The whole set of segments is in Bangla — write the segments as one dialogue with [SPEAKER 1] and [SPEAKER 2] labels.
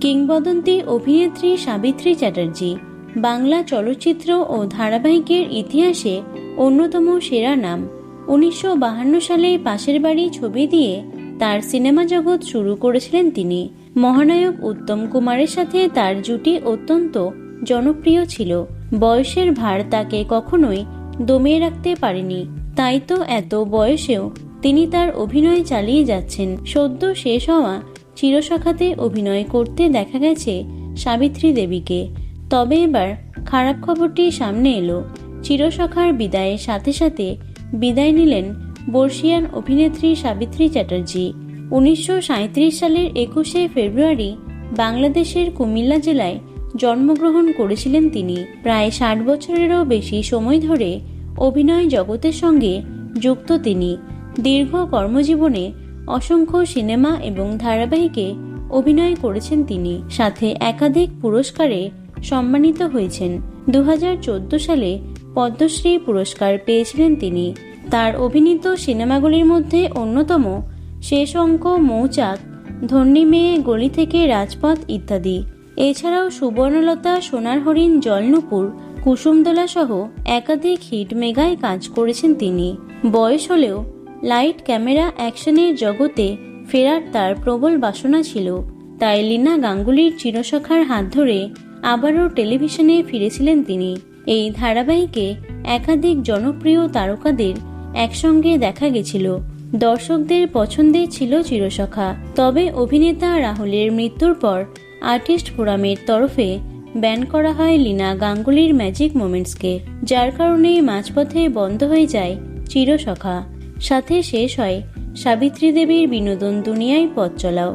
[SPEAKER 1] কিংবদন্তি অভিনেত্রী সাবিত্রী চ্যাটার্জি বাংলা চলচ্চিত্র ও ধারাবাহিকের ইতিহাসে অন্যতম সেরা নাম। 1952 সালে পাশের বাড়ি ছবি দিয়ে তার সিনেমা জগৎ শুরু করেছিলেন তিনি। মহানায়ক উত্তম কুমারের সাথে তার জুটি অত্যন্ত জনপ্রিয় ছিল। বয়সের ভার তাকে কখনোই দমিয়ে রাখতে পারেনি, তাই তো এত বয়সেও তিনি তার অভিনয় চালিয়ে যাচ্ছেন। সদ্য শেষ হওয়া চিরসখাতে অভিনয় করতে দেখা গেছে সাবিত্রী দেবীকে। তবে এবার খারাপ খবরটি সামনে এলো। চিরসখার বিদায়ের সাথে সাথে বিদায় নিলেন বর্ষিয়ান অভিনেত্রী সাবিত্রী চ্যাটার্জি। 1937 সালের 21শে ফেব্রুয়ারি বাংলাদেশের কুমিল্লা জেলায় জন্মগ্রহণ করেছিলেন তিনি। প্রায় 60 বছরেরও বেশি সময় ধরে অভিনয় জগতের সঙ্গে যুক্ত তিনি। দীর্ঘ কর্মজীবনে অসংখ্য সিনেমা এবং ধারাবাহিকে অভিনয় করেছেন তিনি। সাথে একাধিক পুরস্কারে সম্মানিত হয়েছেন। 2014 সালে পদ্মশ্রী পুরস্কার পেয়েছিলেন তিনি। তার অভিনীত সিনেমাগুলির মধ্যে অন্যতম শেষ অঙ্ক, মৌচাক, ধন্যী মেয়ে, গলি থেকে রাজপথ ইত্যাদি। এছাড়াও সুবর্ণলতা, সোনার হরিণ, জলনুপুর, কুসুমদোলা সহ একাধিক হিট মেগায় কাজ করেছেন তিনি। বয়স হলেও লাইট, ক্যামেরা, অ্যাকশনের জগতে ফেরার তার প্রবল বাসনা ছিল। তাই লীনা গাঙ্গুলির চিরসখার হাত ধরে আবারও টেলিভিশনে ফিরেছিলেন তিনি। এই ধারাবাহিকে একাধিক জনপ্রিয় তারকাদের একসঙ্গে দেখা গেছিল। দর্শকদের পছন্দের ছিল চিরসখা। তবে অভিনেতা রাহুলের মৃত্যুর পর আর্টিস্ট ফোরামের তরফে ব্যান করা হয় লীনা গাঙ্গুলির ম্যাজিক মোমেন্টসকে, যার কারণে মাঝপথে বন্ধ হয়ে যায় চিরসখা। সাথে শেষ হয় সাবিত্রী দেবীর বিনোদন দুনিয়ায় পথ চলাও।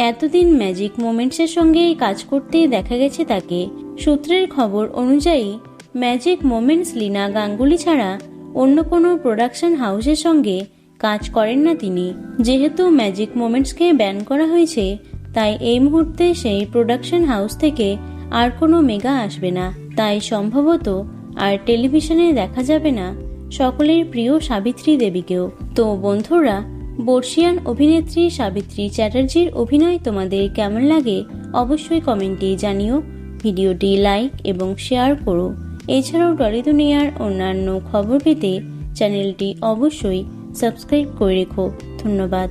[SPEAKER 1] এতদিন ম্যাজিক মোমেন্টসের সঙ্গেই কাজ করতে দেখা গেছে তাকে। সূত্রের খবর অনুযায়ী ম্যাজিক মোমেন্টস লীনা গাঙ্গুলি ছাড়া অন্য কোনো প্রোডাকশন হাউসের সঙ্গে কাজ করেন না তিনি। যেহেতু ম্যাজিক মোমেন্টসকে ব্যান করা হয়েছে, তাই এই মুহূর্তে সেই প্রোডাকশন হাউস থেকে আর কোনো মেগা আসবে না। তাই সম্ভবত আর টেলিভিশনে দেখা যাবে না সকলের প্রিয় সাবিত্রী দেবীকেও। তো বন্ধুরা, বর্ষিয়ান অভিনেত্রী সাবিত্রী চ্যাটার্জির অভিনয় তোমাদের কেমন লাগে অবশ্যই কমেন্টে জানিও। ভিডিওটি লাইক এবং শেয়ার করো। এছাড়াও টলি দুনিয়ার অন্যান্য খবর পেতে চ্যানেলটি অবশ্যই সাবস্ক্রাইব করে রেখো। ধন্যবাদ।